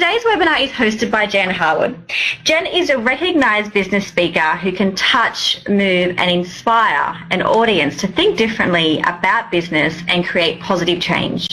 Today's webinar is hosted by Jen Harwood. Jen is a recognised business speaker who can touch, move and inspire an audience to think differently about business and create positive change.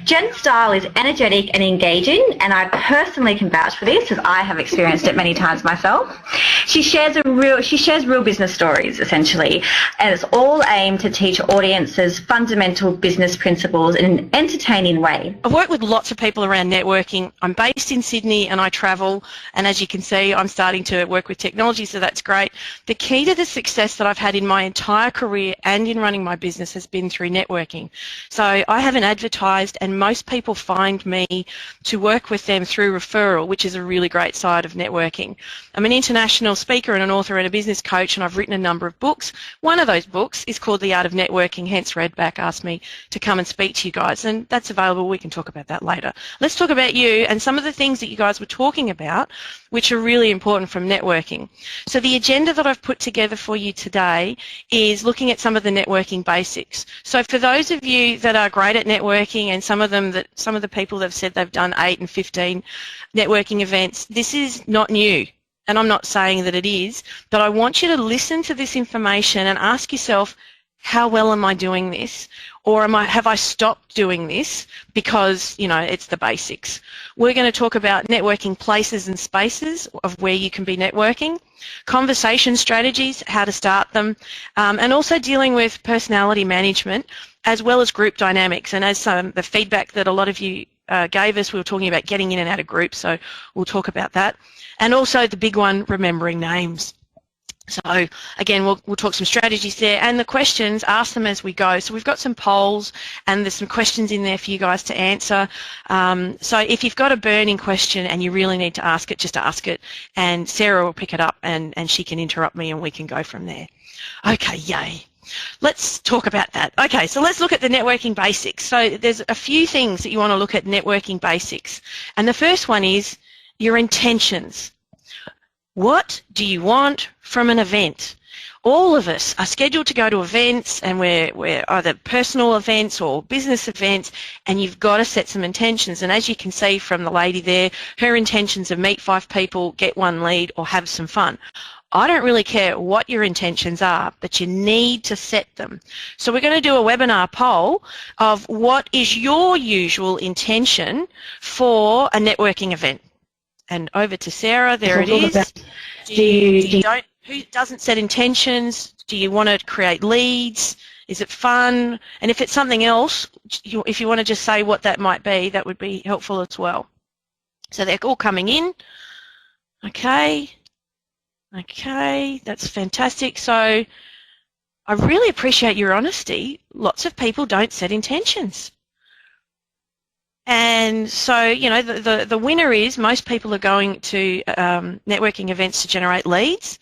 Jen's style is energetic and engaging, and I personally can vouch for this as I have experienced it many times myself. She shares real business stories, essentially, and it's all aimed to teach audiences fundamental business principles in an entertaining way. I've worked with lots of people around networking. I'm based in Sydney and I travel, and as you can see, I'm starting to work with technology, so that's great. The key to the success that I've had in my entire career and in running my business has been through networking. So I haven't advertised, and most people find me to work with them through referral, which is a really great side of networking. I'm an international speaker and an author and a business coach, and I've written a number of books. One of those books is called The Art of Networking, hence Redback asked me to come and speak to you guys, and that's available. We can talk about that later. Let's talk about you and some of the things that you guys were talking about, which are really important from networking. So the agenda that I've put together for you today is looking at some of the networking basics. So for those of you that are great at networking, and some of the people that have said they've done 8 and 15 networking events, this is not new. And I'm not saying that it is, but I want you to listen to this information and ask yourself, how well am I doing this? Or have I stopped doing this because, you know, it's the basics. We're going to talk about networking places and spaces of where you can be networking, conversation strategies, how to start them, and also dealing with personality management as well as group dynamics. And as the feedback that a lot of you gave us, we were talking about getting in and out of groups, so we'll talk about that. And also the big one, remembering names. So again, we'll talk some strategies there, and the questions, ask them as we go. So we've got some polls and there's some questions in there for you guys to answer. So if you've got a burning question and you really need to ask it, just ask it, and Sarah will pick it up and she can interrupt me and we can go from there. Okay, yay. Let's talk about that. Okay, so let's look at the networking basics. So there's a few things that you want to look at networking basics. And the first one is your intentions. What do you want from an event? All of us are scheduled to go to events, and we're either personal events or business events, and you've got to set some intentions. And as you can see from the lady there, her intentions are meet 5 people, get 1 lead, or have some fun. I don't really care what your intentions are, but you need to set them. So we're going to do a webinar poll of what is your usual intention for a networking event. And over to Sarah, there it is. Who doesn't set intentions? Do you want to create leads? Is it fun? And if it's something else, if you want to just say what that might be, that would be helpful as well. So they're all coming in. Okay, that's fantastic. So I really appreciate your honesty. Lots of people don't set intentions. And so, you know, the winner is most people are going to networking events to generate leads,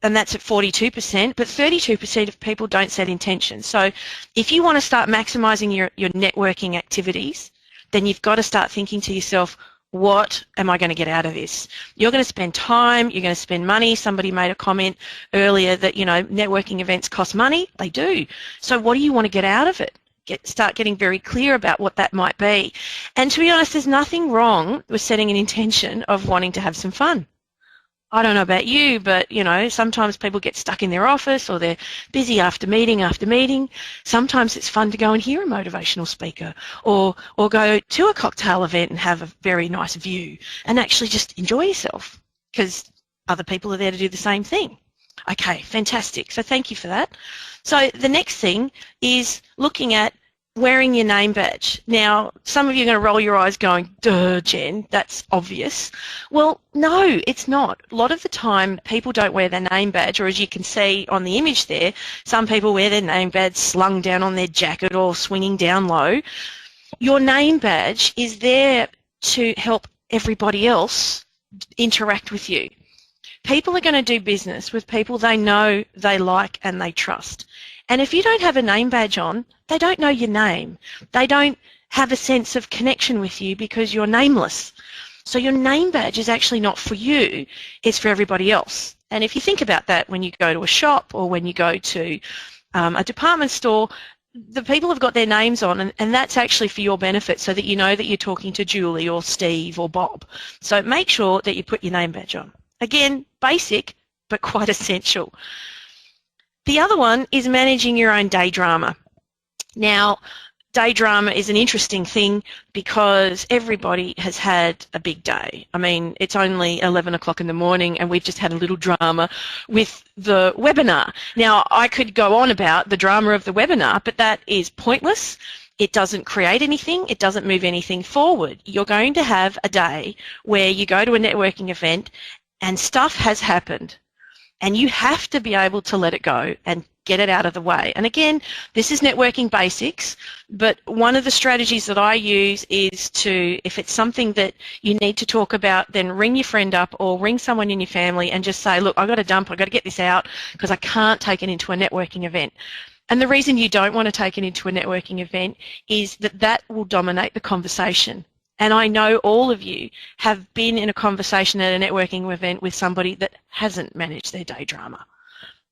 and that's at 42%, but 32% of people don't set intentions. So if you want to start maximising your networking activities, then you've got to start thinking to yourself, what am I going to get out of this? You're going to spend time, you're going to spend money. Somebody made a comment earlier that, you know, networking events cost money. They do. So what do you want to get out of it? Start getting very clear about what that might be. And to be honest, there's nothing wrong with setting an intention of wanting to have some fun. I don't know about you, but, you know, sometimes people get stuck in their office or they're busy after meeting after meeting. Sometimes it's fun to go and hear a motivational speaker or go to a cocktail event and have a very nice view and actually just enjoy yourself because other people are there to do the same thing. Okay, fantastic. So thank you for that. So the next thing is looking at wearing your name badge. Now, some of you are going to roll your eyes going, duh, Jen, that's obvious. Well, no, it's not. A lot of the time, people don't wear their name badge, or as you can see on the image there, some people wear their name badge slung down on their jacket or swinging down low. Your name badge is there to help everybody else interact with you. People are going to do business with people they know, they like, and they trust. And if you don't have a name badge on, they don't know your name. They don't have a sense of connection with you because you're nameless. So your name badge is actually not for you, it's for everybody else. And if you think about that when you go to a shop or when you go to a department store, the people have got their names on, and that's actually for your benefit, so that you know that you're talking to Julie or Steve or Bob. So make sure that you put your name badge on. Again, basic, but quite essential. The other one is managing your own day drama. Now, day drama is an interesting thing because everybody has had a big day. I mean, it's only 11 o'clock in the morning and we've just had a little drama with the webinar. Now, I could go on about the drama of the webinar, but that is pointless. It doesn't create anything. It doesn't move anything forward. You're going to have a day where you go to a networking event and stuff has happened, and you have to be able to let it go and get it out of the way. And again, this is networking basics, but one of the strategies that I use is to, if it's something that you need to talk about, then ring your friend up or ring someone in your family and just say, look, I've got to dump, I've got to get this out because I can't take it into a networking event. And the reason you don't want to take it into a networking event is that that will dominate the conversation. And I know all of you have been in a conversation at a networking event with somebody that hasn't managed their day drama.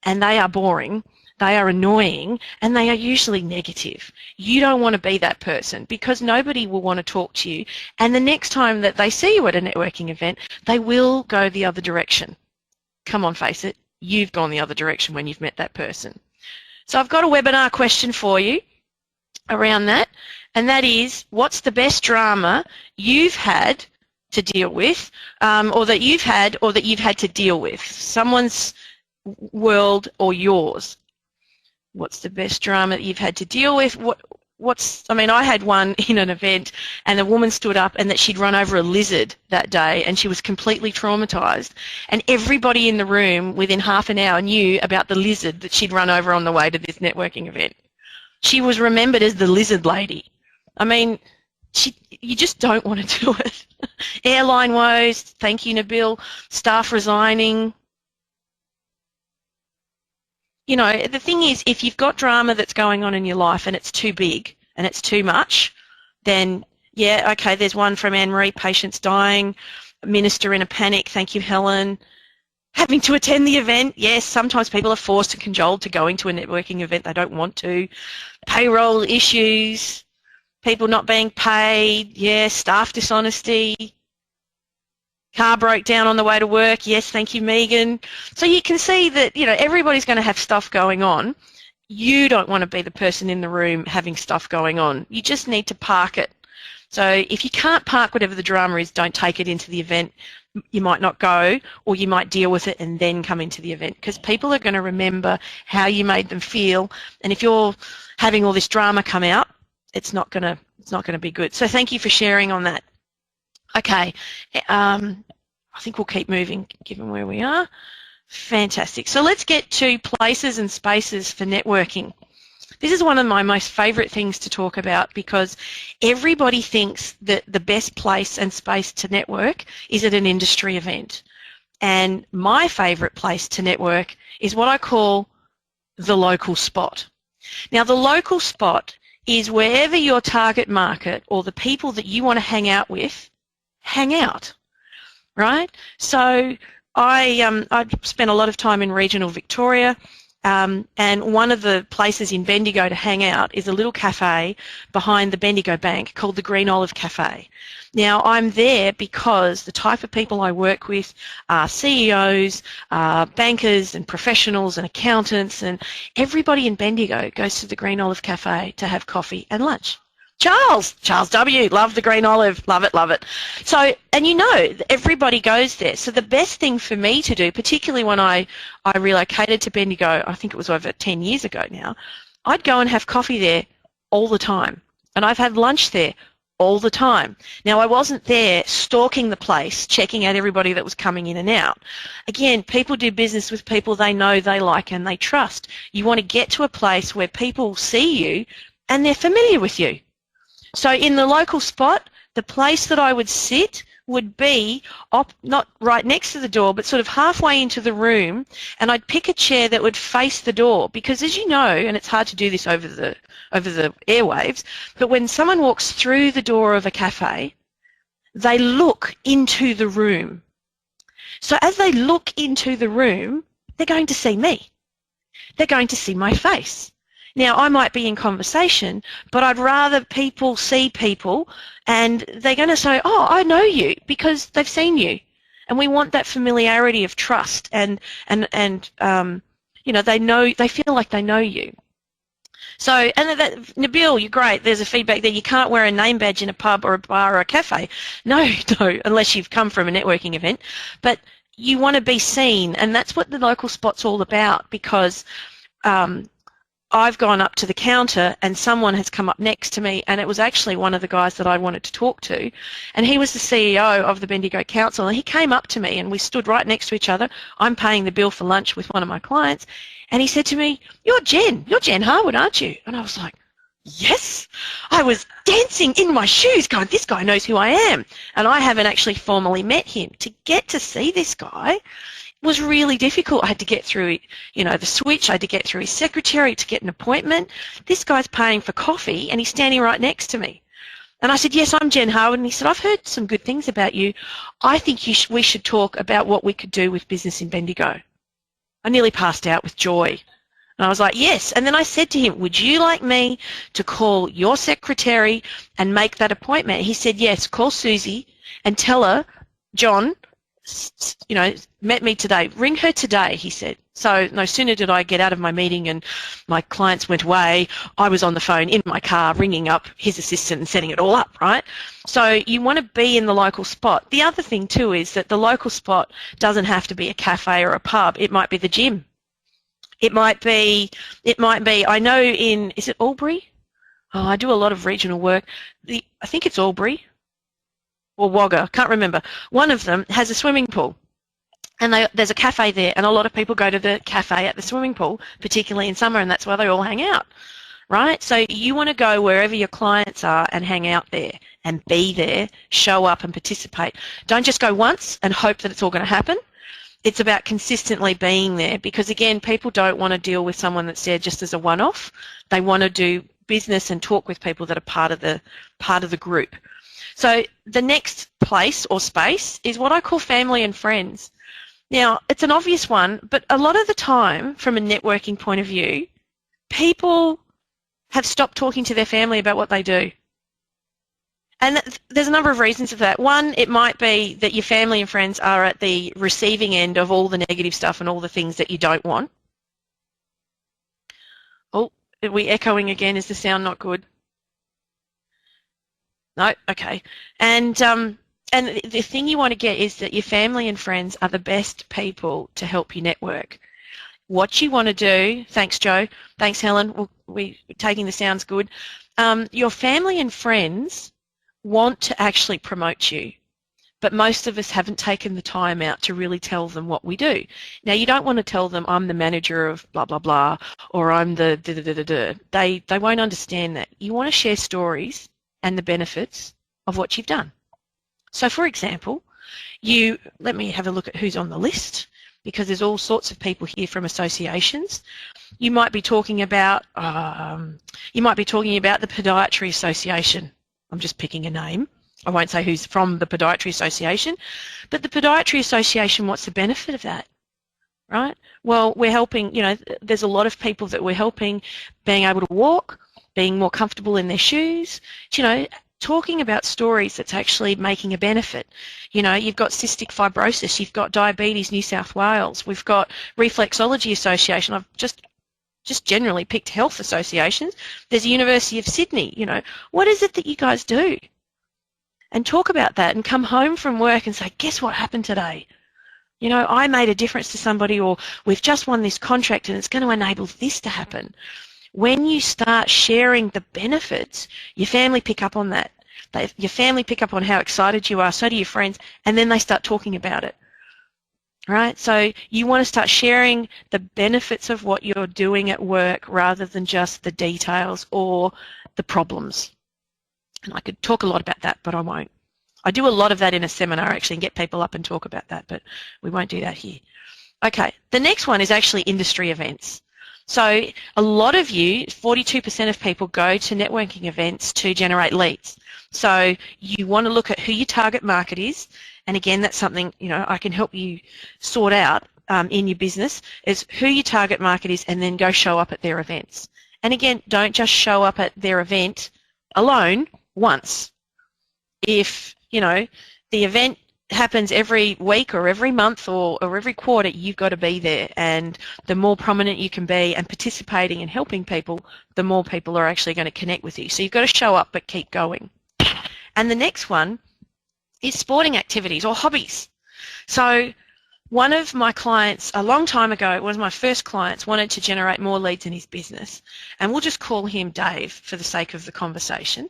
And they are boring, they are annoying, and they are usually negative. You don't want to be that person because nobody will want to talk to you. And the next time that they see you at a networking event, they will go the other direction. Come on, face it, you've gone the other direction when you've met that person. So I've got a webinar question for you around that. And that is, what's the best drama you've had to deal with, or that you've had to deal with? Someone's world or yours. What's the best drama that you've had to deal with? I mean, I had one in an event and a woman stood up and that she'd run over a lizard that day and she was completely traumatised. And everybody in the room within half an hour knew about the lizard that she'd run over on the way to this networking event. She was remembered as the lizard lady. I mean, you just don't want to do it. Airline woes, thank you, Nabil, staff resigning. You know, the thing is, if you've got drama that's going on in your life and it's too big and it's too much, then, yeah, okay, there's one from Anne-Marie, patients dying, minister in a panic, thank you, Helen. Having to attend the event, yes, sometimes people are forced and cajoled to going to a networking event they don't want to. Payroll issues, people not being paid, yes, staff dishonesty. Car broke down on the way to work, yes, thank you, Megan. So you can see that, you know, everybody's going to have stuff going on. You don't want to be the person in the room having stuff going on. You just need to park it. So if you can't park whatever the drama is, don't take it into the event. You might not go, or you might deal with it and then come into the event, because people are going to remember how you made them feel. And if you're having all this drama come out, it's not going to be good. So thank you for sharing on that. Okay, I think we'll keep moving given where we are. Fantastic. So let's get to places and spaces for networking. This is one of my most favourite things to talk about because everybody thinks that the best place and space to network is at an industry event. And my favourite place to network is what I call the local spot. Now, the local spot is wherever your target market or the people that you want to hang out with hang out, right? So I spent a lot of time in regional Victoria, and one of the places in Bendigo to hang out is a little cafe behind the Bendigo Bank called the Green Olive Cafe. Now, I'm there because the type of people I work with are CEOs, bankers and professionals and accountants, and everybody in Bendigo goes to the Green Olive Cafe to have coffee and lunch. Charles W, love the Green Olive, love it, love it. So, and you know, everybody goes there. So the best thing for me to do, particularly when I relocated to Bendigo, I think it was over 10 years ago now, I'd go and have coffee there all the time. And I've had lunch there all the time. Now, I wasn't there stalking the place, checking out everybody that was coming in and out. Again, people do business with people they know, they like, and they trust. You want to get to a place where people see you and they're familiar with you. So in the local spot, the place that I would sit would be not right next to the door, but sort of halfway into the room, and I'd pick a chair that would face the door because, as you know, and it's hard to do this over the airwaves, but when someone walks through the door of a cafe, they look into the room. So as they look into the room, they're going to see me. They're going to see my face. Now, I might be in conversation, but I'd rather people see people and they're going to say, oh, I know you, because they've seen you. And we want that familiarity of trust and you know, they feel like they know you. So, and that, Nabil, you're great. There's a feedback there. You can't wear a name badge in a pub or a bar or a cafe. No, unless you've come from a networking event. But you want to be seen, and that's what the local spot's all about, because I've gone up to the counter and someone has come up next to me, and it was actually one of the guys that I wanted to talk to, and he was the CEO of the Bendigo Council, and he came up to me and we stood right next to each other. I'm paying the bill for lunch with one of my clients, and he said to me, you're Jen Harwood, aren't you? And I was like, yes. I was dancing in my shoes going, this guy knows who I am, and I haven't actually formally met him. To get to see this guy was really difficult. I had to get through, you know, the switch. I had to get through his secretary to get an appointment. This guy's paying for coffee and he's standing right next to me. And I said, yes, I'm Jen Harwood. And he said, I've heard some good things about you. I think we should talk about what we could do with business in Bendigo. I nearly passed out with joy. And I was like, yes. And then I said to him, would you like me to call your secretary and make that appointment? He said, yes, call Susie and tell her, John, you know, met me today. Ring her today, he said. So no sooner did I get out of my meeting and my clients went away, I was on the phone in my car ringing up his assistant and setting it all up, right? So you want to be in the local spot. The other thing too is that the local spot doesn't have to be a cafe or a pub. It might be the gym. It might be, I know is it Albury? Oh, I do a lot of regional work. I think it's Albury or Wagga, can't remember. One of them has a swimming pool, and there's a cafe there, and a lot of people go to the cafe at the swimming pool, particularly in summer, and that's where they all hang out, right? So you want to go wherever your clients are and hang out there and be there, show up and participate. Don't just go once and hope that it's all going to happen. It's about consistently being there, because again, people don't want to deal with someone that's there just as a one-off. They want to do business and talk with people that are part of the group. So the next place or space is what I call family and friends. Now, it's an obvious one, but a lot of the time, from a networking point of view, people have stopped talking to their family about what they do. And there's a number of reasons for that. One, it might be that your family and friends are at the receiving end of all the negative stuff and all the things that you don't want. Oh, are we echoing again? Is the sound not good? No? Okay. And the thing you want to get is that your family and friends are the best people to help you network. What you want to do, thanks Joe, thanks Helen, we're taking the sounds good. Your family and friends want to actually promote you, but most of us haven't taken the time out to really tell them what we do. Now, you don't want to tell them I'm the manager of blah, blah, blah, or I'm the da-da-da-da-da. They won't understand that. You want to share stories and the benefits of what you've done. So, for example, let me have a look at who's on the list, because there's all sorts of people here from associations. You might be talking about the Podiatry Association. I'm just picking a name. I won't say who's from the Podiatry Association, but the Podiatry Association, what's the benefit of that, right? Well, we're helping, you know, there's a lot of people that we're helping being able to walk, being more comfortable in their shoes, you know, talking about stories that's actually making a benefit. You know, you've got Cystic Fibrosis, you've got Diabetes New South Wales, we've got Reflexology Association. I've just generally picked health associations. There's the University of Sydney. You know, what is it that you guys do? And talk about that and come home from work and say, guess what happened today? You know, I made a difference to somebody, or we've just won this contract and it's going to enable this to happen. When you start sharing the benefits, your family pick up on that. Your family pick up on how excited you are, so do your friends, and then they start talking about it. Right? So you want to start sharing the benefits of what you're doing at work rather than just the details or the problems. And I could talk a lot about that, but I won't. I do a lot of that in a seminar actually and get people up and talk about that, but we won't do that here. Okay, the next one is actually industry events. So a lot of you, 42% of people go to networking events to generate leads. So you want to look at who your target market is, and again, that's something, you know, I can help you sort out in your business, is who your target market is, and then go show up at their events. And again, don't just show up at their event alone once. If, the event happens every week or every month or every quarter, you've got to be there. And the more prominent you can be and participating and helping people, the more people are actually going to connect with you. So you've got to show up but keep going. And the next one is sporting activities or hobbies. So one of my clients a long time ago, one of my first clients, wanted to generate more leads in his business. And we'll just call him Dave for the sake of the conversation.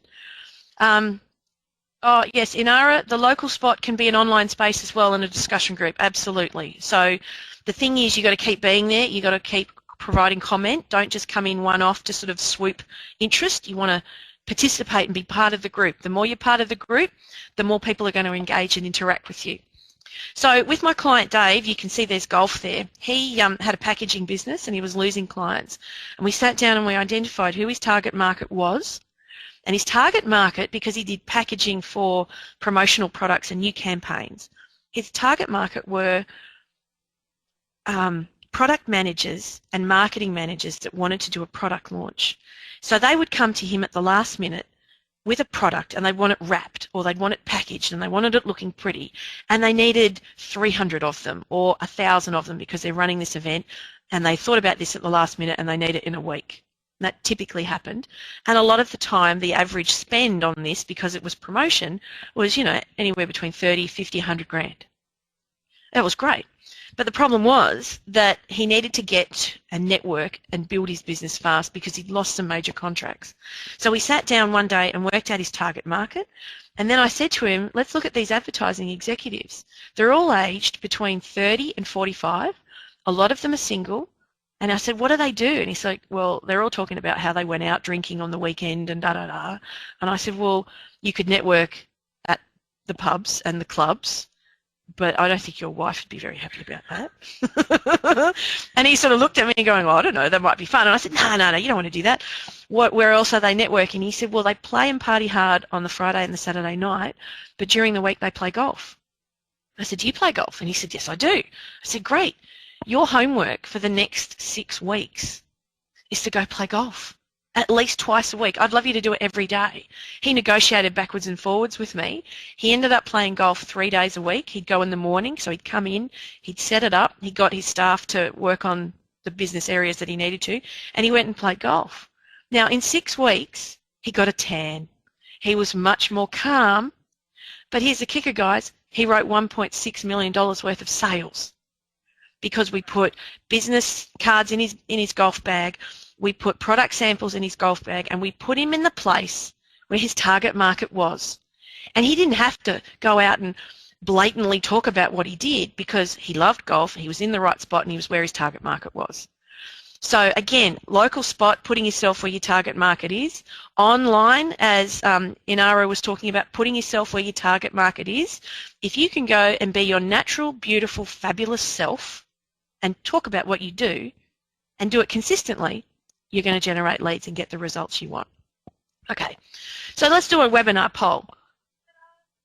Oh, yes, Inara, the local spot can be an online space as well and a discussion group, absolutely. So the thing is, you've got to keep being there, you've got to keep providing comment. Don't just come in one-off to sort of swoop interest. You want to participate and be part of the group. The more you're part of the group, the more people are going to engage and interact with you. So with my client Dave, you can see there's golf there. He had a packaging business and he was losing clients. And we sat down and we identified who his target market was. And his target market, because he did packaging for promotional products and new campaigns, his target market were product managers and marketing managers that wanted to do a product launch. So they would come to him at the last minute with a product and they'd want it wrapped or they'd want it packaged and they wanted it looking pretty and they needed 300 of them or 1,000 of them because they're running this event and they thought about this at the last minute and they need it in a week. That typically happened. And a lot of the time, the average spend on this, because it was promotion, was, anywhere between 30, 50, 100 grand. That was great. But the problem was that he needed to get a network and build his business fast because he'd lost some major contracts. So we sat down one day and worked out his target market. And then I said to him, let's look at these advertising executives. They're all aged between 30 and 45. A lot of them are single. And I said, what do they do? And he's like, well, they're all talking about how they went out drinking on the weekend and da-da-da. And I said, well, you could network at the pubs and the clubs, but I don't think your wife would be very happy about that. And he sort of looked at me going, I don't know, that might be fun. And I said, no, you don't want to do that. Where else are they networking? He said, well, they play and party hard on the Friday and the Saturday night, but during the week they play golf. I said, do you play golf? And he said, yes, I do. I said, great. Your homework for the next 6 weeks is to go play golf at least twice a week. I'd love you to do it every day. He negotiated backwards and forwards with me. He ended up playing golf 3 days a week. He'd go in the morning, so he'd come in, he'd set it up, he got his staff to work on the business areas that he needed to, and he went and played golf. Now, in 6 weeks, he got a tan. He was much more calm, but here's the kicker, guys. He wrote $1.6 million worth of sales, because we put business cards in his golf bag, we put product samples in his golf bag, and we put him in the place where his target market was. And he didn't have to go out and blatantly talk about what he did because he loved golf, he was in the right spot, and he was where his target market was. So again, local spot, putting yourself where your target market is. Online, as Inara was talking about, putting yourself where your target market is. If you can go and be your natural, beautiful, fabulous self and talk about what you do and do it consistently, you're going to generate leads and get the results you want. Okay, so let's do a webinar poll.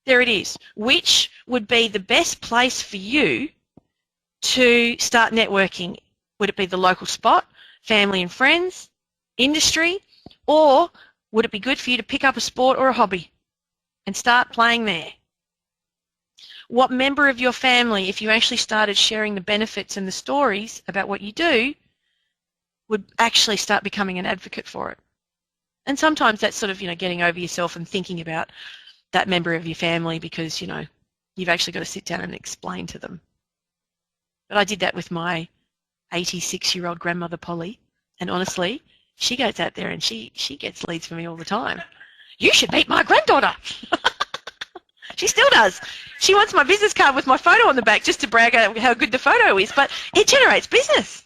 There it is. Which would be the best place for you to start networking? Would it be the local spot, family and friends, industry, or would it be good for you to pick up a sport or a hobby and start playing there? What member of your family, if you actually started sharing the benefits and the stories about what you do, would actually start becoming an advocate for it? And sometimes that's sort of, getting over yourself and thinking about that member of your family because, you've actually got to sit down and explain to them. But I did that with my 86-year-old grandmother, Polly, and honestly, she goes out there and she gets leads for me all the time. You should meet my granddaughter. She still does. She wants my business card with my photo on the back just to brag about how good the photo is, but it generates business.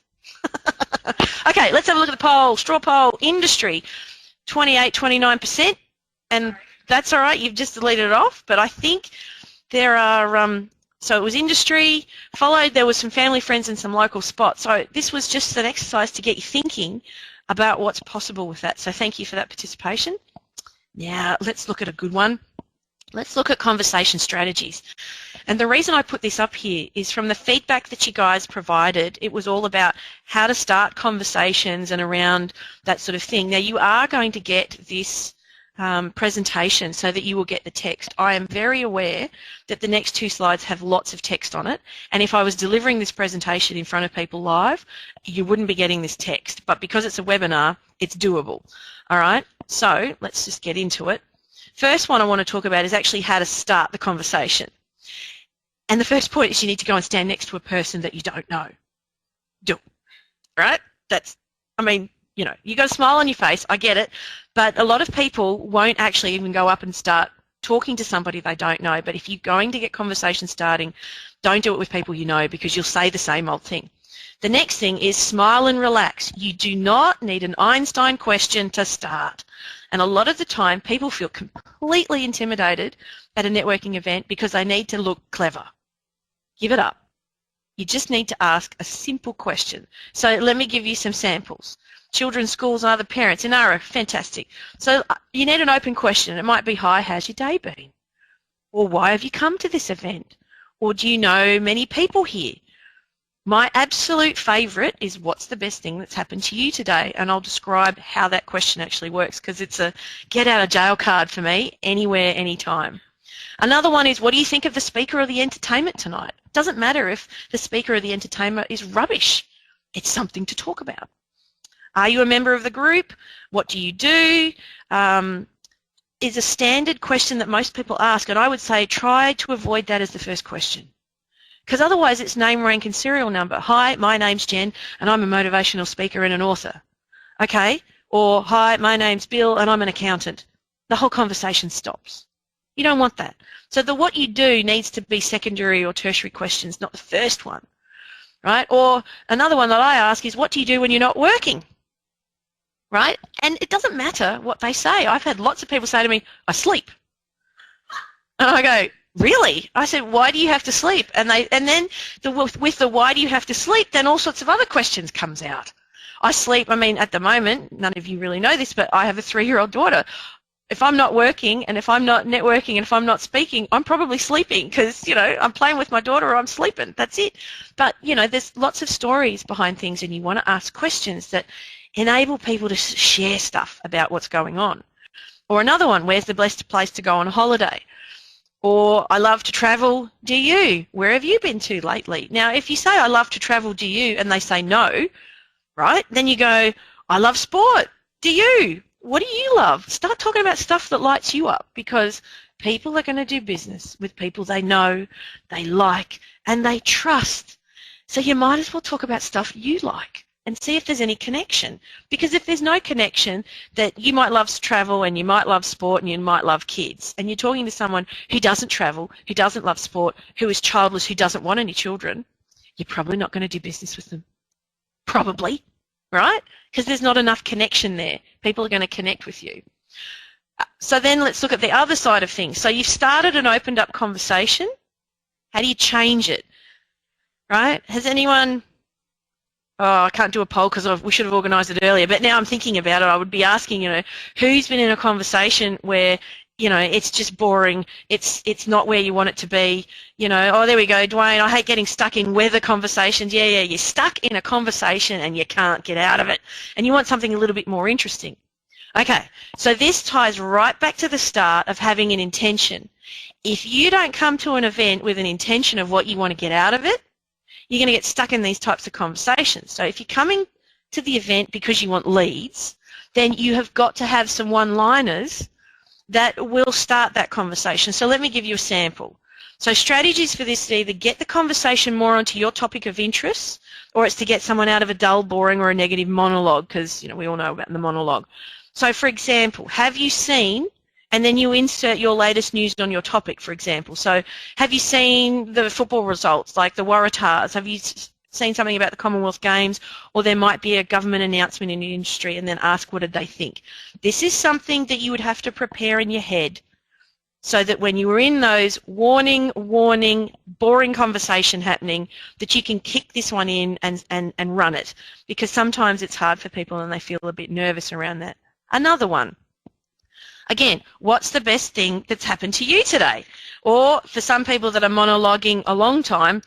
Okay, let's have a look at the poll. Straw poll, industry, 28-29%, and that's all right. You've just deleted it off, but I think there are, so it was industry, followed there was some family, friends, and some local spots. So this was just an exercise to get you thinking about what's possible with that. So thank you for that participation. Now, let's look at a good one. Let's look at conversation strategies. And the reason I put this up here is from the feedback that you guys provided, it was all about how to start conversations and around that sort of thing. Now, you are going to get this presentation so that you will get the text. I am very aware that the next 2 slides have lots of text on it, and if I was delivering this presentation in front of people live, you wouldn't be getting this text, but because it's a webinar, it's doable. All right, so let's just get into it. First one I want to talk about is actually how to start the conversation. And the first point is you need to go and stand next to a person that you don't know. Do it, right? That's, I mean, you know, you got a smile on your face, I get it, but a lot of people won't actually even go up and start talking to somebody they don't know. But if you're going to get conversation starting, don't do it with people you know, because you'll say the same old thing. The next thing is smile and relax. You do not need an Einstein question to start. And a lot of the time, people feel completely intimidated at a networking event because they need to look clever. Give it up. You just need to ask a simple question. So let me give you some samples. Children's schools and other parents. Inara, fantastic. So you need an open question. It might be, hi, how's your day been? Or why have you come to this event? Or do you know many people here? My absolute favourite is, what's the best thing that's happened to you today? And I'll describe how that question actually works, because it's a get out of jail card for me, anywhere, anytime. Another one is, what do you think of the speaker or the entertainment tonight? It doesn't matter if the speaker or the entertainment is rubbish. It's something to talk about. Are you a member of the group? What do you do? Is a standard question that most people ask, and I would say try to avoid that as the first question. Because otherwise it's name, rank and serial number. Hi, my name's Jen and I'm a motivational speaker and an author. Okay? Or, hi, my name's Bill and I'm an accountant. The whole conversation stops. You don't want that. So the what you do needs to be secondary or tertiary questions, not the first one. Right? Or another one that I ask is, what do you do when you're not working? Right? And it doesn't matter what they say. I've had lots of people say to me, I sleep. And I go, really? I said, why do you have to sleep? And then with the why do you have to sleep, then all sorts of other questions comes out. I sleep, I mean, at the moment, none of you really know this, but I have a 3-year-old daughter. If I'm not working and if I'm not networking and if I'm not speaking, I'm probably sleeping because, you know, I'm playing with my daughter or I'm sleeping. That's it. But, you know, there's lots of stories behind things, and you want to ask questions that enable people to share stuff about what's going on. Or another one, where's the best place to go on holiday? Or, I love to travel, do you? Where have you been to lately? Now, if you say, I love to travel, do you? And they say no, right? Then you go, I love sport, do you? What do you love? Start talking about stuff that lights you up, because people are going to do business with people they know, they like, and they trust. So you might as well talk about stuff you like and see if there's any connection. Because if there's no connection, that you might love travel and you might love sport and you might love kids, and you're talking to someone who doesn't travel, who doesn't love sport, who is childless, who doesn't want any children, you're probably not going to do business with them. Probably, right? Because there's not enough connection there. People are going to connect with you. So then let's look at the other side of things. So you've started and opened up conversation. How do you change it? Right? Has anyone... Oh, I can't do a poll because we should have organised it earlier, but now I'm thinking about it, I would be asking, you know, who's been in a conversation where, you know, it's just boring, it's not where you want it to be, you know, oh, there we go, Dwayne, I hate getting stuck in weather conversations. Yeah, you're stuck in a conversation and you can't get out of it, and you want something a little bit more interesting. Okay, so this ties right back to the start of having an intention. If you don't come to an event with an intention of what you want to get out of it, you're going to get stuck in these types of conversations. So if you're coming to the event because you want leads, then you have got to have some one-liners that will start that conversation. So let me give you a sample. So strategies for this, either get the conversation more onto your topic of interest, or it's to get someone out of a dull, boring or a negative monologue, because, you know, we all know about the monologue. So for example, have you seen, and then you insert your latest news on your topic, for example. So have you seen the football results, like the Waratahs? Have you seen something about the Commonwealth Games? Or there might be a government announcement in the industry, and then ask what did they think. This is something that you would have to prepare in your head, so that when you were in those warning, boring conversation happening, that you can kick this one in and run it. Because sometimes it's hard for people and they feel a bit nervous around that. Another one. Again, what's the best thing that's happened to you today? Or for some people that are monologuing a long time,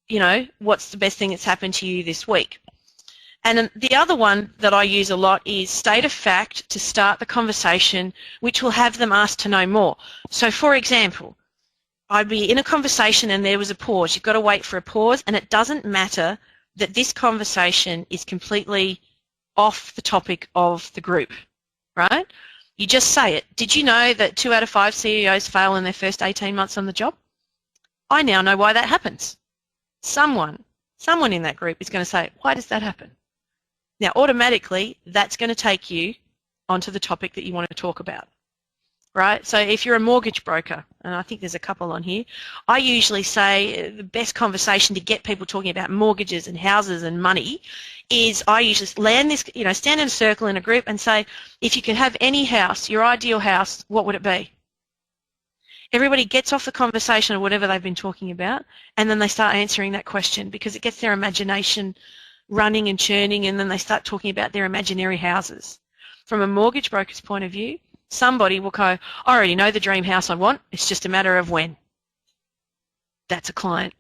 you know, what's the best thing that's happened to you this week? And then the other one that I use a lot is state of fact to start the conversation, which will have them ask to know more. So for example, I'd be in a conversation and there was a pause. You've got to wait for a pause, and it doesn't matter that this conversation is completely off the topic of the group, right? You just say it. Did you know that 2 out of 5 CEOs fail in their first 18 months on the job? I now know why that happens. Someone in that group is going to say, why does that happen? Now, automatically, that's going to take you onto the topic that you want to talk about, right? So if you're a mortgage broker, and I think there's a couple on here, I usually say the best conversation to get people talking about mortgages and houses and money is I usually land this, you know, stand in a circle in a group and say, if you could have any house, your ideal house, what would it be? Everybody gets off the conversation or whatever they've been talking about, and then they start answering that question because it gets their imagination running and churning, and then they start talking about their imaginary houses. From a mortgage broker's point of view, somebody will go, I already know the dream house I want, it's just a matter of when. That's a client.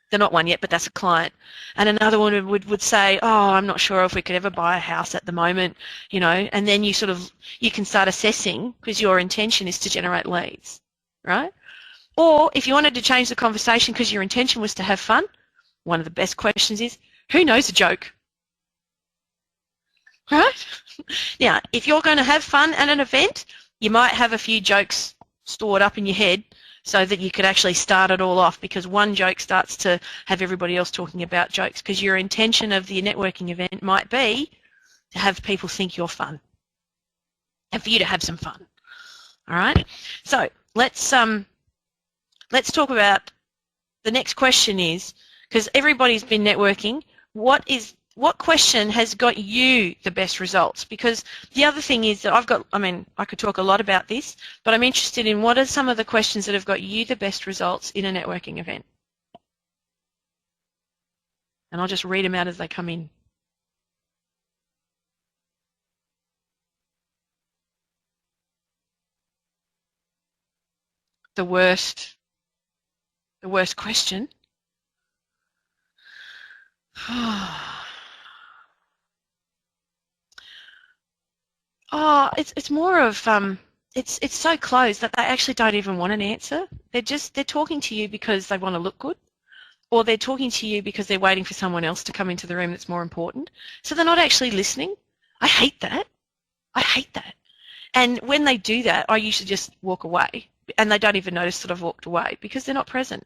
They're not one yet, but that's a client. And another one would say, oh, I'm not sure if we could ever buy a house at the moment, you know, and then you can start assessing because your intention is to generate leads, right? Or if you wanted to change the conversation because your intention was to have fun, one of the best questions is, who knows a joke? Right? Now, if you're going to have fun at an event, you might have a few jokes stored up in your head so that you could actually start it all off, because one joke starts to have everybody else talking about jokes, because your intention of the networking event might be to have people think you're fun and for you to have some fun. All right? So let's talk about the next question is, because everybody's been networking, what question has got you the best results? Because the other thing is that I could talk a lot about this, but I'm interested in what are some of the questions that have got you the best results in a networking event? And I'll just read them out as they come in. The worst question. Oh, it's more of it's so close that they actually don't even want an answer. They're talking to you because they want to look good, or they're talking to you because they're waiting for someone else to come into the room that's more important. So they're not actually listening. I hate that. And when they do that, I usually just walk away, and they don't even notice that I've walked away because they're not present.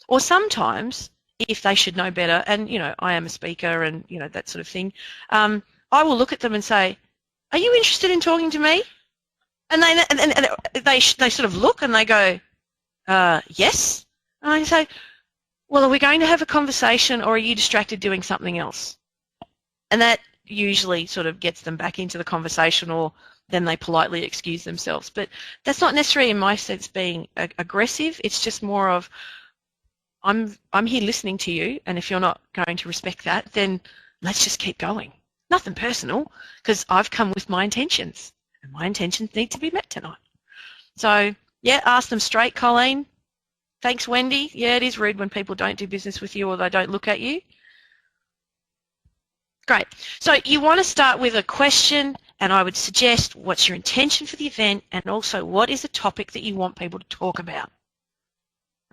Or sometimes, if they should know better, and you know, I am a speaker and you know that sort of thing, I will look at them and say, are you interested in talking to me? And they sort of look and they go, yes. And I say, well, are we going to have a conversation, or are you distracted doing something else? And that usually sort of gets them back into the conversation, or then they politely excuse themselves. But that's not necessarily, in my sense, being aggressive. It's just more of, I'm here listening to you, and if you're not going to respect that, then let's just keep going. Nothing personal, because I've come with my intentions, and my intentions need to be met tonight. So, yeah, ask them straight, Colleen. Thanks, Wendy. Yeah, it is rude when people don't do business with you or they don't look at you. Great. So you want to start with a question, and I would suggest what's your intention for the event, and also what is the topic that you want people to talk about.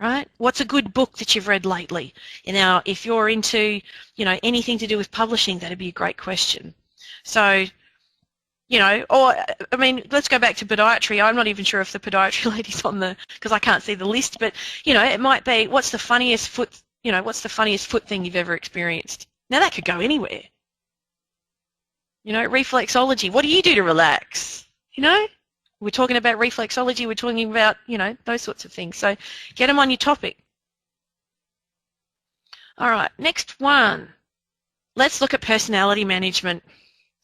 Right? What's a good book that you've read lately? Now, if you're into, you know, anything to do with publishing, that'd be a great question. So, you know, or, I mean, let's go back to podiatry. I'm not even sure if the podiatry lady's on because I can't see the list, but, you know, it might be, what's the funniest foot thing you've ever experienced? Now, that could go anywhere. You know, reflexology. What do you do to relax? You know? We're talking about reflexology, we're talking about, you know, those sorts of things. So get them on your topic. All right, next one. Let's look at personality management.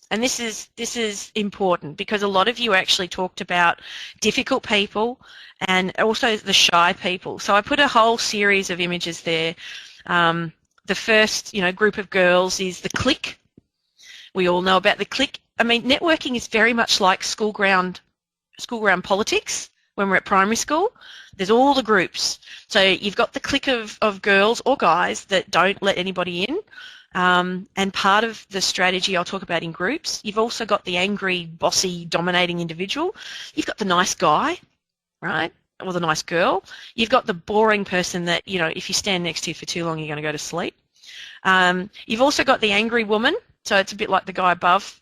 And this is important because a lot of you actually talked about difficult people and also the shy people. So I put a whole series of images there. The first, you know, group of girls is the clique. We all know about the clique. I mean, networking is very much like school ground school ground politics when we're at primary school. There's all the groups. So you've got the clique of girls or guys that don't let anybody in. And part of the strategy I'll talk about in groups, you've also got the angry, bossy, dominating individual. You've got the nice guy, right, or the nice girl. You've got the boring person that, you know, if you stand next to you for too long, you're going to go to sleep. You've also got the angry woman, so it's a bit like the guy above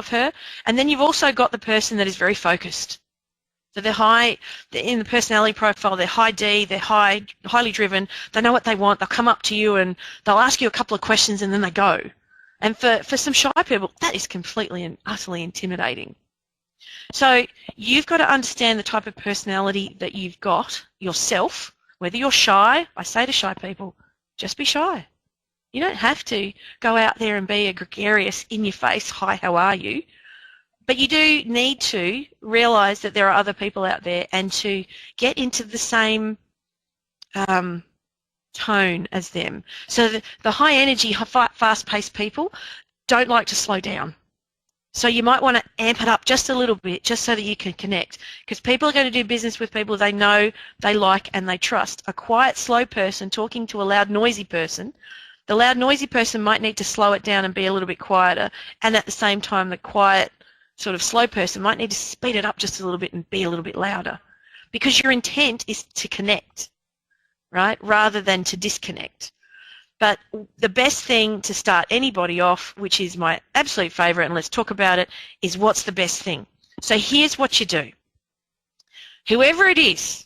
her. And then you've also got the person that is very focused. So they're in the personality profile, they're high D, they're highly driven, they know what they want, they'll come up to you and they'll ask you a couple of questions and then they go. And for some shy people, that is completely and utterly intimidating. So you've got to understand the type of personality that you've got yourself, whether you're shy. I say to shy people, just be shy. You don't have to go out there and be a gregarious, in-your-face, hi, how are you? But you do need to realise that there are other people out there and to get into the same tone as them. So the high energy, fast-paced people don't like to slow down. So you might want to amp it up just a little bit just so that you can connect, because people are going to do business with people they know, they like and they trust. A quiet, slow person talking to a loud, noisy person, the loud, noisy person might need to slow it down and be a little bit quieter, and at the same time the quiet, sort of slow person might need to speed it up just a little bit and be a little bit louder, because your intent is to connect, right, rather than to disconnect. But the best thing to start anybody off, which is my absolute favourite, and let's talk about it, is what's the best thing. So here's what you do. Whoever it is,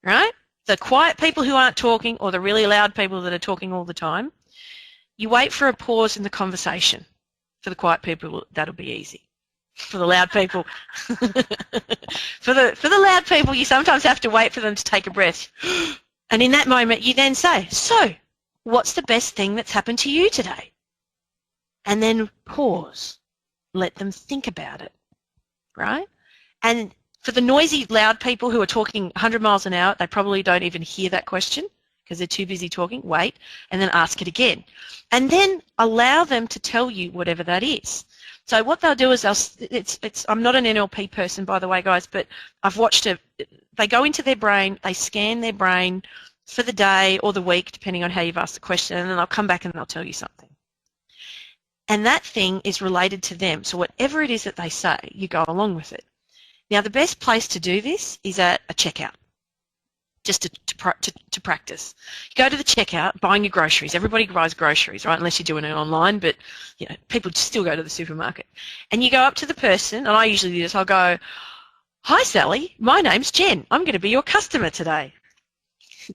right, the quiet people who aren't talking or the really loud people that are talking all the time, you wait for a pause in the conversation. For the quiet people, that'll be easy. For the loud people, for the loud people, you sometimes have to wait for them to take a breath. And in that moment, you then say, so, what's the best thing that's happened to you today? And then pause. Let them think about it, right? And for the noisy, loud people who are talking 100 miles an hour, they probably don't even hear that question because they're too busy talking. Wait, and then ask it again. And then allow them to tell you whatever that is. So what they'll do is I'm not an NLP person, by the way, guys, but I've watched it. They go into their brain, they scan their brain for the day or the week, depending on how you've asked the question, and then they'll come back and they'll tell you something. And that thing is related to them. So whatever it is that they say, you go along with it. Now, the best place to do this is at a checkout, just to practice. You go to the checkout, buying your groceries. Everybody buys groceries, right, unless you're doing it online, but you know, people still go to the supermarket. And you go up to the person, and I usually do this, I'll go, hi, Sally, my name's Jen. I'm going to be your customer today.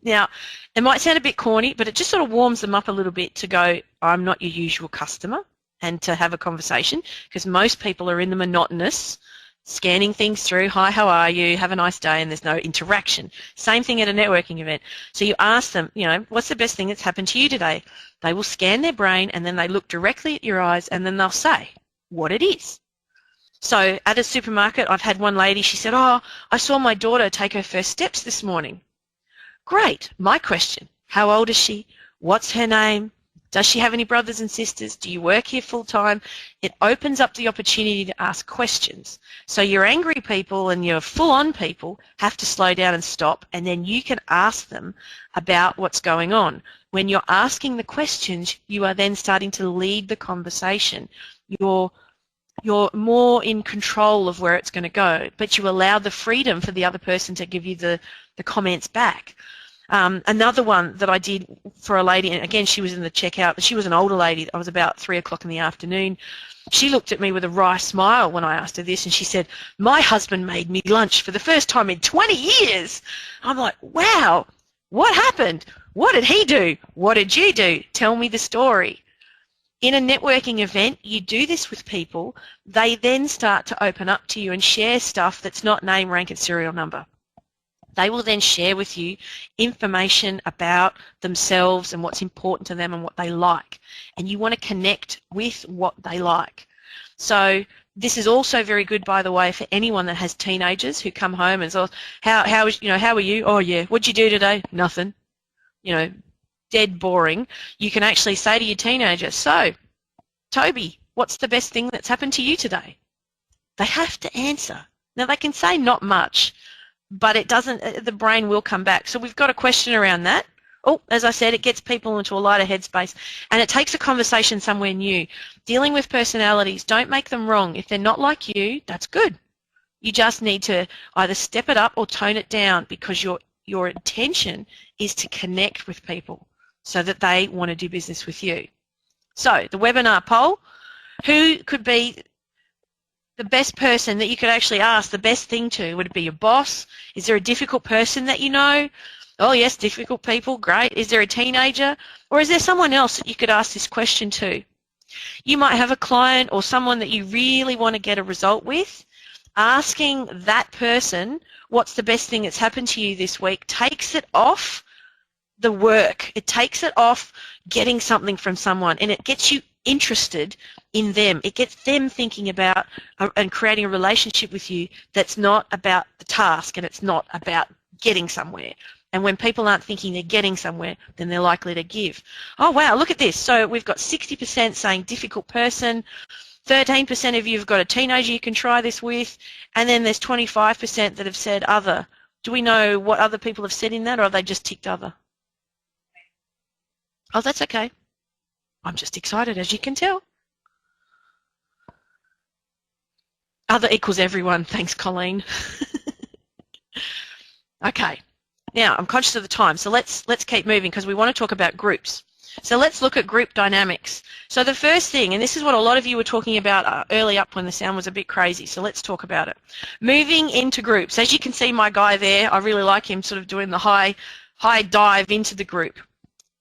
Now, it might sound a bit corny, but it just sort of warms them up a little bit to go, I'm not your usual customer, and to have a conversation, because most people are in the monotonous, scanning things through, hi, how are you, have a nice day, and there's no interaction. Same thing at a networking event. So you ask them, you know, what's the best thing that's happened to you today? They will scan their brain, and then they look directly at your eyes, and then they'll say what it is. So at a supermarket, I've had one lady, she said, oh, I saw my daughter take her first steps this morning. Great. My question, how old is she? What's her name? Does she have any brothers and sisters? Do you work here full time? It opens up the opportunity to ask questions. So your angry people and your full-on people have to slow down and stop, and then you can ask them about what's going on. When you're asking the questions, you are then starting to lead the conversation. You're more in control of where it's going to go, but you allow the freedom for the other person to give you the comments back. Another one that I did for a lady, and again she was in the checkout, but she was an older lady. I was about 3 o'clock in the afternoon. She looked at me with a wry smile when I asked her this, and she said, my husband made me lunch for the first time in 20 years. I'm like, wow, what happened? What did he do? What did you do? Tell me the story. In a networking event, you do this with people. They then start to open up to you and share stuff that's not name, rank, and serial number. They will then share with you information about themselves and what's important to them and what they like. And you want to connect with what they like. So this is also very good, by the way, for anyone that has teenagers who come home and say, how are you? Oh, yeah. What'd you do today? Nothing. You know, dead boring. You can actually say to your teenager, so, Toby, what's the best thing that's happened to you today? They have to answer. Now they can say not much, but it doesn't, the brain will come back. So we've got a question around that. Oh, as I said, it gets people into a lighter headspace, and it takes a conversation somewhere new. Dealing with personalities, don't make them wrong. If they're not like you, that's good. You just need to either step it up or tone it down, because your intention is to connect with people so that they want to do business with you. So the webinar poll, who could be the best person that you could actually ask the best thing to? Would it be your boss? Is there a difficult person that you know? Oh yes, difficult people, great. Is there a teenager? Or is there someone else that you could ask this question to? You might have a client or someone that you really want to get a result with. Asking that person what's the best thing that's happened to you this week takes it off the work. It takes it off getting something from someone, and it gets you interested in them. It gets them thinking about and creating a relationship with you that's not about the task, and it's not about getting somewhere. And when people aren't thinking they're getting somewhere, then they're likely to give. Oh wow, look at this. So we've got 60% saying difficult person, 13% of you have got a teenager you can try this with, and then there's 25% that have said other. Do we know what other people have said in that, or are they just ticked other? Oh, that's okay. I'm just excited, as you can tell. Other equals everyone. Thanks, Colleen. Okay. Now, I'm conscious of the time, so let's keep moving, because we want to talk about groups. So let's look at group dynamics. So the first thing, and this is what a lot of you were talking about early up when the sound was a bit crazy, so let's talk about it. Moving into groups. As you can see my guy there, I really like him sort of doing the high dive into the group.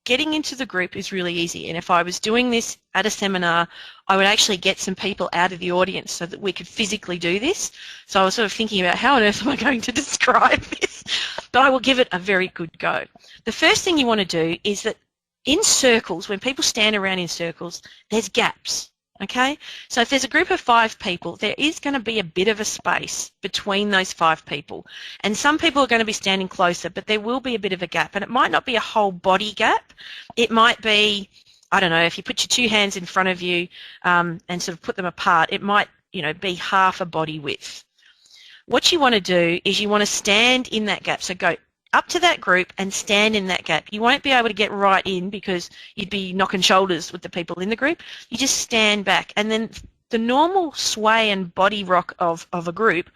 Getting into the group is really easy, and if I was doing this at a seminar, I would actually get some people out of the audience so that we could physically do this. So I was sort of thinking about how on earth am I going to describe this, but I will give it a very good go. The first thing you want to do is that in circles, when people stand around in circles, there's gaps. Okay, so if there's a group of 5 people, there is going to be a bit of a space between those 5 people, and some people are going to be standing closer, but there will be a bit of a gap, and it might not be a whole body gap. It might be, I don't know, if you put your 2 hands in front of you and sort of put them apart, it might, you know, be half a body width. What you want to do is you want to stand in that gap, so go up to that group and stand in that gap. You won't be able to get right in because you'd be knocking shoulders with the people in the group. You just stand back, and then the normal sway and body rock of a group,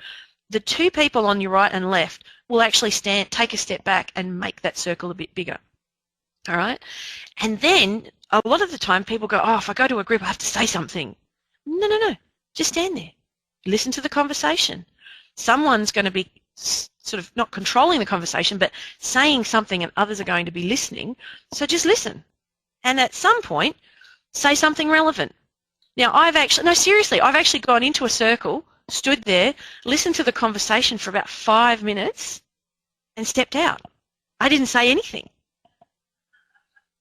the 2 people on your right and left will actually take a step back and make that circle a bit bigger. All right? And then a lot of the time people go, oh, if I go to a group I have to say something. No. Just stand there. Listen to the conversation. Someone's going to be sort of not controlling the conversation, but saying something, and others are going to be listening. So just listen. And at some point, say something relevant. Now, I've actually gone into a circle, stood there, listened to the conversation for about 5 minutes, and stepped out. I didn't say anything.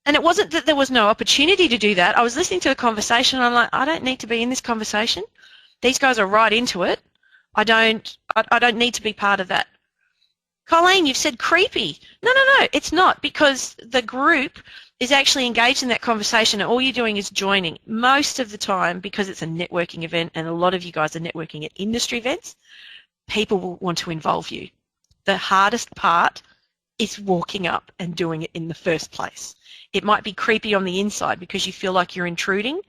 And it wasn't that there was no opportunity to do that. I was listening to the conversation, and I'm like, I don't need to be in this conversation. These guys are right into it. I don't need to be part of that. Colleen, you've said creepy. No, it's not, because the group is actually engaged in that conversation, and all you're doing is joining. Most of the time, because it's a networking event, and a lot of you guys are networking at industry events, people will want to involve you. The hardest part is walking up and doing it in the first place. It might be creepy on the inside because you feel like you're intruding.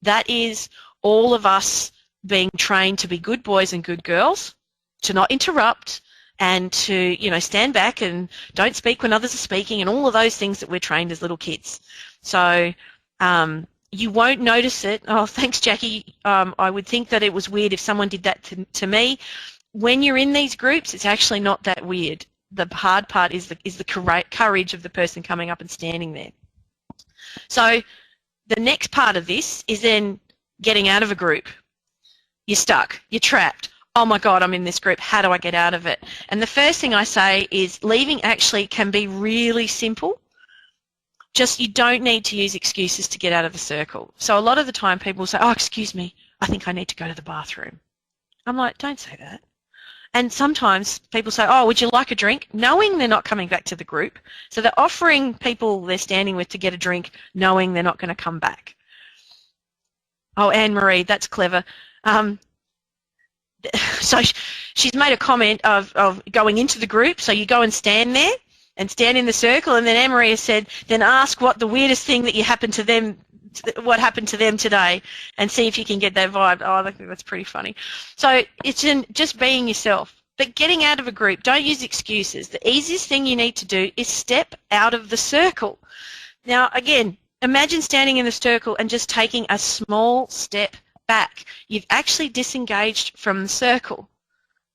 That is all of us being trained to be good boys and good girls, to not interrupt, and to, you know, stand back and don't speak when others are speaking, and all of those things that we're trained as little kids. So you won't notice it. Oh, thanks, Jackie. I would think that it was weird if someone did that to me. When you're in these groups, it's actually not that weird. The hard part is the courage of the person coming up and standing there. So the next part of this is then getting out of a group. You're stuck. You're trapped. Oh my God, I'm in this group. How do I get out of it? And the first thing I say is leaving actually can be really simple. Just you don't need to use excuses to get out of the circle. So a lot of the time people say, oh, excuse me, I think I need to go to the bathroom. I'm like, don't say that. And sometimes people say, oh, would you like a drink? Knowing they're not coming back to the group. So they're offering people they're standing with to get a drink, knowing they're not going to come back. Oh, Anne-Marie, that's clever. So she's made a comment of going into the group, so you go and stand there and stand in the circle, and then Anne-Marie has said, then ask what the weirdest thing that what happened to them today, and see if you can get that vibe. Oh, I think that's pretty funny. So it's in just being yourself. But getting out of a group, don't use excuses. The easiest thing you need to do is step out of the circle. Now, again, imagine standing in the circle and just taking a small step back. You've actually disengaged from the circle,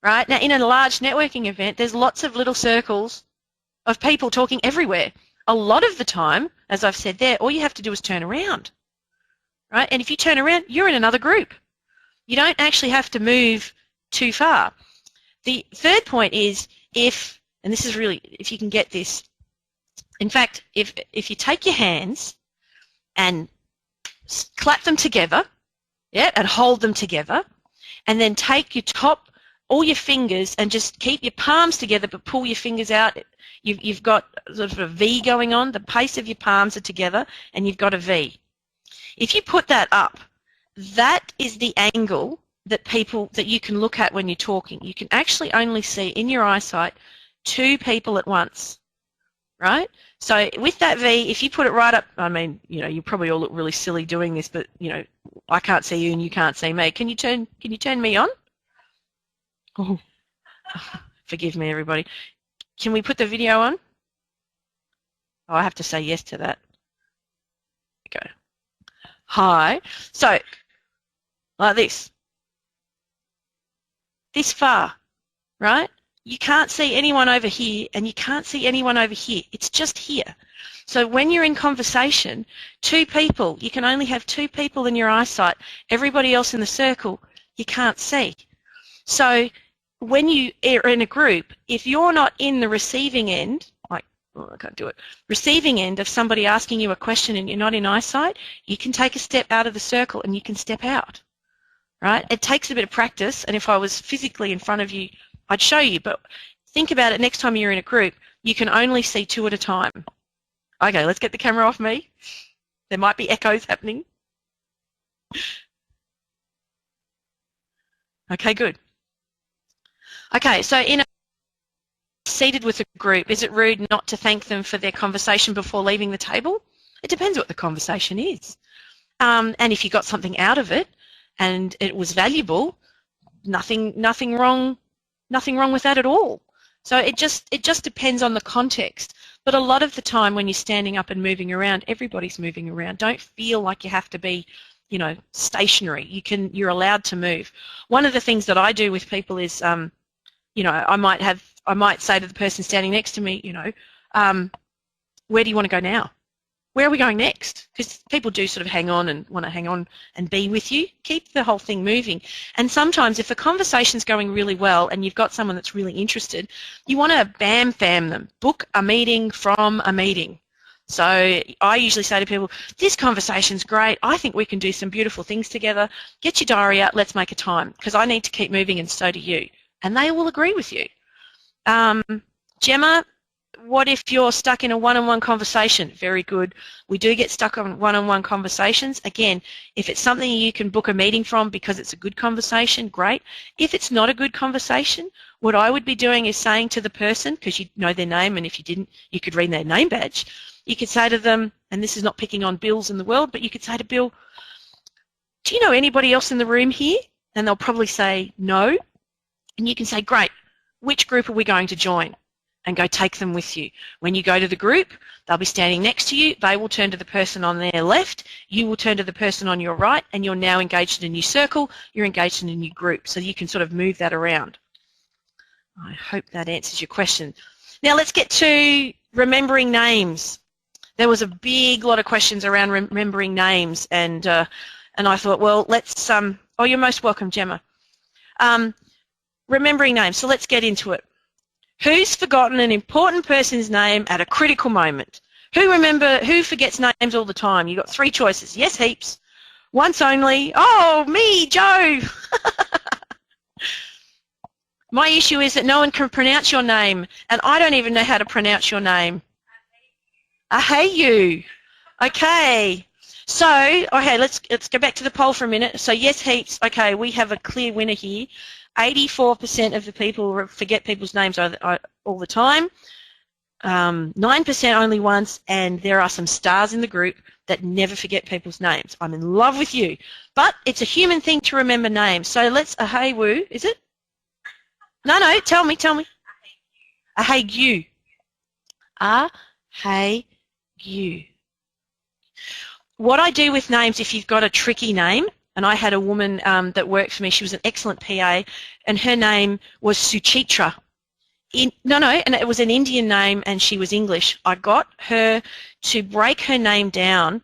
right? Now, in a large networking event, there's lots of little circles of people talking everywhere. A lot of the time, as I've said there, all you have to do is turn around, right? And if you turn around, you're in another group. You don't actually have to move too far. The third point is and this is really, if you can get this, in fact, if you take your hands and clap them together, yeah, and hold them together, and then take all your fingers and just keep your palms together but pull your fingers out. You've got sort of a V going on. The base of your palms are together and you've got a V. If you put that up, that is the angle that you can look at when you're talking. You can actually only see in your eyesight two people at once, right? So with that V, if you put it right up, I mean, you probably all look really silly doing this, but I can't see you and you can't see me. Can you turn me on? Oh, forgive me, everybody. Can we put the video on? Oh, I have to say yes to that. Okay. Hi. So, like this. This far, right? You can't see anyone over here and you can't see anyone over here. It's just here. So when you're in conversation, two people, you can only have two people in your eyesight. Everybody else in the circle, you can't see. So when you are in a group, if you're not in the receiving end, I can't do it, receiving end of somebody asking you a question and you're not in eyesight, you can take a step out of the circle and you can step out, right? It takes a bit of practice, and if I was physically in front of you, I'd show you, but think about it next time you're in a group, you can only see two at a time. Okay, let's get the camera off me. There might be echoes happening. Okay, good. Okay, so seated with a group, is it rude not to thank them for their conversation before leaving the table? It depends what the conversation is. And if you got something out of it and it was valuable, nothing wrong with that at all. So it just depends on the context. But a lot of the time when you're standing up and moving around, everybody's moving around. Don't feel like you have to be, stationary. You're allowed to move. One of the things that I do with people is, I might say to the person standing next to me, where do you want to go now? Where are we going next? Because people do sort of hang on and want to hang on and be with you. Keep the whole thing moving. And sometimes if a conversation's going really well and you've got someone that's really interested, you want to bam-fam them. Book a meeting from a meeting. So I usually say to people, this conversation's great. I think we can do some beautiful things together. Get your diary out. Let's make a time, because I need to keep moving and so do you. And they will agree with you. Gemma, what if you're stuck in a one-on-one conversation? Very good. We do get stuck on one-on-one conversations. Again, if it's something you can book a meeting from because it's a good conversation, great. If it's not a good conversation, what I would be doing is saying to the person, because you know their name, and if you didn't, you could read their name badge. You could say to them, and this is not picking on Bills in the world, but you could say to Bill, do you know anybody else in the room here? And they'll probably say no. And you can say, great, which group are we going to join? And go take them with you. When you go to the group, they'll be standing next to you. They will turn to the person on their left. You will turn to the person on your right, and you're now engaged in a new circle. You're engaged in a new group, so you can sort of move that around. I hope that answers your question. Now let's get to remembering names. There was a big lot of questions around remembering names, and I thought, well, let's. Oh, you're most welcome, Gemma. Remembering names. So let's get into it. Who's forgotten an important person's name at a critical moment? Who forgets names all the time? You've got three choices. Yes, heaps. Once only. Oh, me, Joe. My issue is that no one can pronounce your name, and I don't even know how to pronounce your name. I hate you. Okay. So, okay, let's go back to the poll for a minute. So, yes, heaps. Okay, we have a clear winner here. 84% of the people forget people's names all the time. 9% only once, and there are some stars in the group that never forget people's names. I'm in love with you. But it's a human thing to remember names. So let's, hey woo, is it? No, tell me. Hey you. Hey you. What I do with names, if you've got a tricky name, and I had a woman that worked for me, she was an excellent PA, and her name was Suchitra. And it was an Indian name and she was English. I got her to break her name down.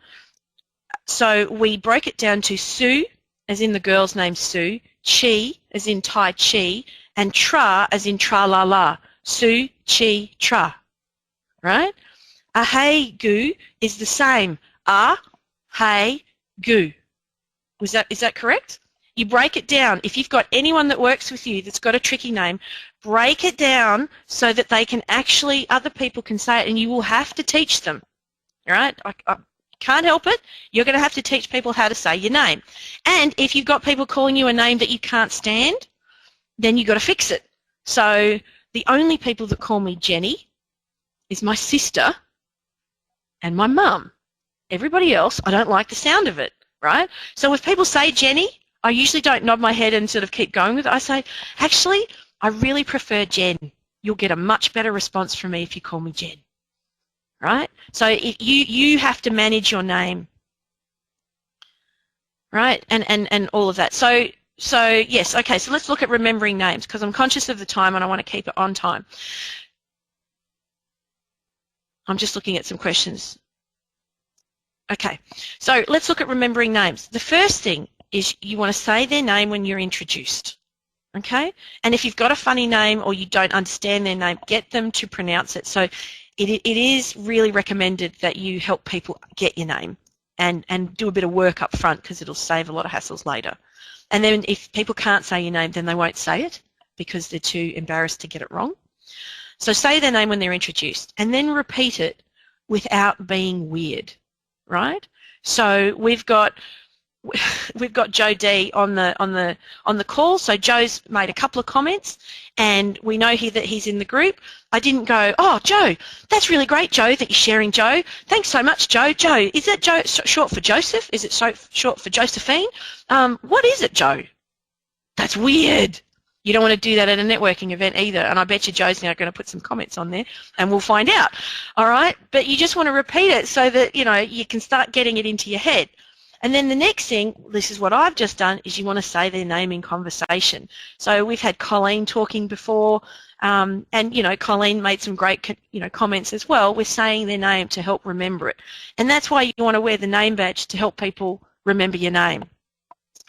So we broke it down to Sue, as in the girl's name Sue, Chi, as in Tai Chi, and Tra, as in tra-la-la. Sue, Chi, Tra. Right? A hey gu is the same. A, hey, gu. Is that correct? You break it down. If you've got anyone that works with you that's got a tricky name, break it down so that they can actually, other people can say it, and you will have to teach them. All right? I can't help it. You're going to have to teach people how to say your name. And if you've got people calling you a name that you can't stand, then you've got to fix it. So the only people that call me Jenny is my sister and my mum. Everybody else, I don't like the sound of it, right? So if people say Jenny, I usually don't nod my head and sort of keep going with it. I say, actually, I really prefer Jen. You'll get a much better response from me if you call me Jen, right? So if you have to manage your name, right, and all of that. So yes, okay, so let's look at remembering names because I'm conscious of the time and I want to keep it on time. I'm just looking at some questions. Okay, so let's look at remembering names. The first thing is you want to say their name when you're introduced, okay? And if you've got a funny name or you don't understand their name, get them to pronounce it. So it is really recommended that you help people get your name and do a bit of work up front because it'll save a lot of hassles later. And then if people can't say your name, then they won't say it because they're too embarrassed to get it wrong. So say their name when they're introduced and then repeat it without being weird, right? So we've got Joe D on the call. So Joe's made a couple of comments, and we know that he's in the group. I didn't go, oh Joe, that's really great, Joe, that you're sharing, Joe. Thanks so much, Joe. Joe, is that Joe short for Joseph? Is it short for Josephine? What is it, Joe? That's weird. You don't want to do that at a networking event either. And I bet you Joe's now going to put some comments on there, and we'll find out. All right, but you just want to repeat it so that you can start getting it into your head. And then the next thing, this is what I've just done, is you want to say their name in conversation. So we've had Colleen talking before, and Colleen made some great comments as well. We're saying their name to help remember it, and that's why you want to wear the name badge to help people remember your name.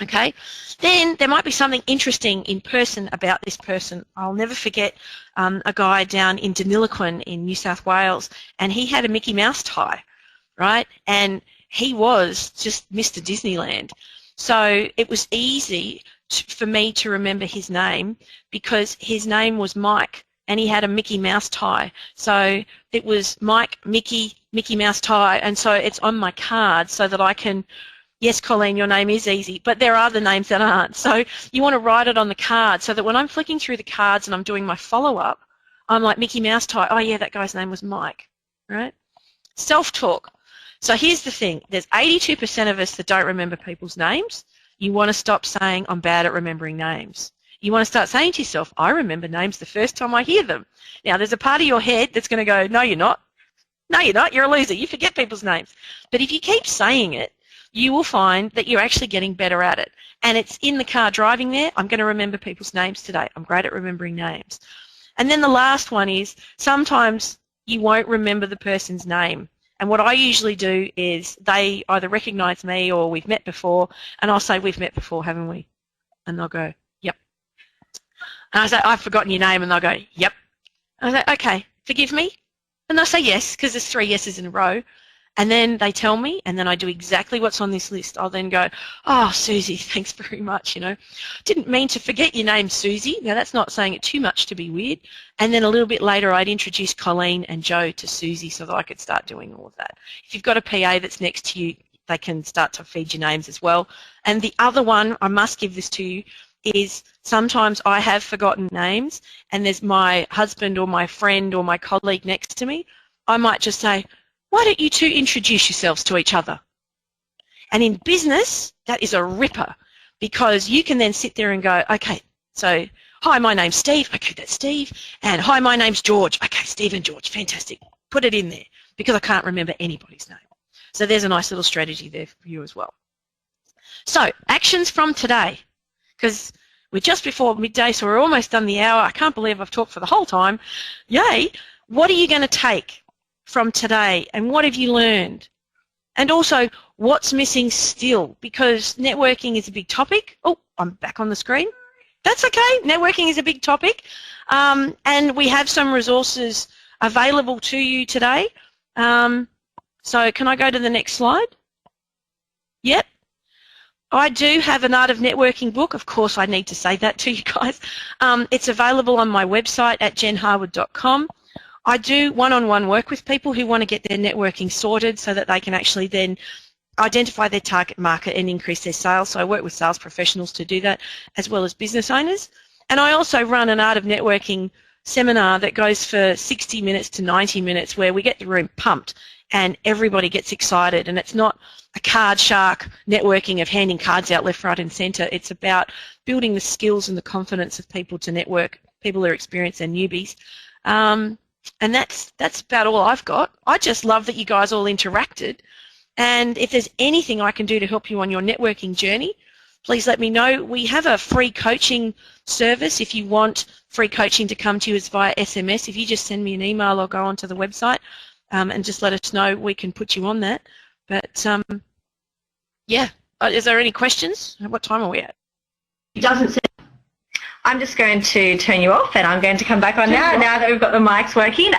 Okay, then there might be something interesting in person about this person. I'll never forget a guy down in Deniliquin in New South Wales, and he had a Mickey Mouse tie, right? And he was just Mr. Disneyland. So it was easy for me to remember his name because his name was Mike and he had a Mickey Mouse tie. So it was Mike, Mickey Mouse tie, and so it's on my card so that I can, yes, Colleen, your name is easy, but there are other names that aren't. So you want to write it on the card so that when I'm flicking through the cards and I'm doing my follow-up, I'm like, Mickey Mouse tie, oh yeah, that guy's name was Mike, right? Self-talk. So here's the thing, there's 82% of us that don't remember people's names. You want to stop saying, I'm bad at remembering names. You want to start saying to yourself, I remember names the first time I hear them. Now, there's a part of your head that's going to go, no, you're not. No, you're not. You're a loser. You forget people's names. But if you keep saying it, you will find that you're actually getting better at it. And it's in the car driving there, I'm going to remember people's names today. I'm great at remembering names. And then the last one is sometimes you won't remember the person's name. And what I usually do is they either recognise me or we've met before, and I'll say, we've met before, haven't we? And they'll go, yep. And I say, I've forgotten your name, and they'll go, yep. And I say, okay, forgive me? And they'll say yes, because there's 3 yeses in a row. And then they tell me, and then I do exactly what's on this list. I'll then go, oh, Susie, thanks very much, Didn't mean to forget your name, Susie. Now, that's not saying it too much to be weird. And then a little bit later, I'd introduce Colleen and Joe to Susie so that I could start doing all of that. If you've got a PA that's next to you, they can start to feed your names as well. And the other one, I must give this to you, is sometimes I have forgotten names and there's my husband or my friend or my colleague next to me. I might just say, why don't you two introduce yourselves to each other? And in business, that is a ripper, because you can then sit there and go, okay, so hi, my name's Steve. Okay, that's Steve. And hi, my name's George. Okay, Steve and George. Fantastic. Put it in there, because I can't remember anybody's name. So there's a nice little strategy there for you as well. So actions from today, because we're just before midday, so we're almost done the hour. I can't believe I've talked for the whole time. Yay. What are you going to take from today, and what have you learned? And also, what's missing still? Because networking is a big topic. Oh, I'm back on the screen. That's okay. Networking is a big topic. And we have some resources available to you today. So can I go to the next slide? Yep. I do have an Art of Networking book. Of course, I need to say that to you guys. It's available on my website at jenharwood.com. I do one-on-one work with people who want to get their networking sorted so that they can actually then identify their target market and increase their sales. So I work with sales professionals to do that, as well as business owners. And I also run an Art of Networking seminar that goes for 60 minutes to 90 minutes, where we get the room pumped and everybody gets excited. And it's not a card shark networking of handing cards out left, right and centre. It's about building the skills and the confidence of people to network, people who are experienced and newbies. And that's about all I've got. I just love that you guys all interacted. And if there's anything I can do to help you on your networking journey, please let me know. We have a free coaching service. If you want free coaching to come to you, it's via SMS. If you just send me an email or go onto the website and just let us know, we can put you on that. But, yeah, is there any questions? What time are we at? It doesn't say. I'm just going to turn you off and I'm going to come back on now that we've got the mics working.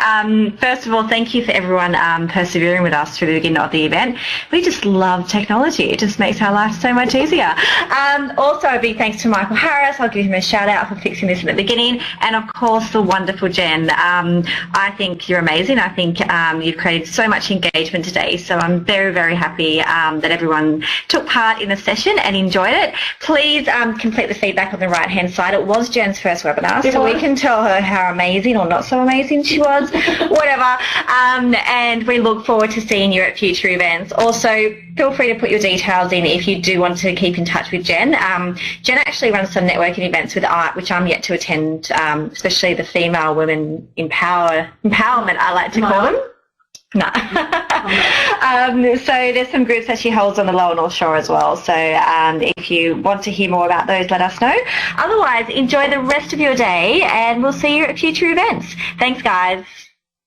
First of all, thank you for everyone persevering with us through the beginning of the event. We just love technology. It just makes our life so much easier. Also, a big thanks to Michael Harris. I'll give him a shout out for fixing this at the beginning. And of course, the wonderful Jen. I think you're amazing. I think you've created so much engagement today. So I'm very, very happy that everyone took part in the session and enjoyed it. Please complete the feedback on the right-hand side. It was Jen's first webinar, so we can tell her how amazing or not so amazing she was, whatever. And we look forward to seeing you at future events. Also, feel free to put your details in if you do want to keep in touch with Jen. Jen actually runs some networking events with Art, which I'm yet to attend, especially the female women empowerment, I like to call them. No. So there's some groups that she holds on the Lower North Shore as well. So if you want to hear more about those, let us know. Otherwise, enjoy the rest of your day and we'll see you at future events. Thanks, guys.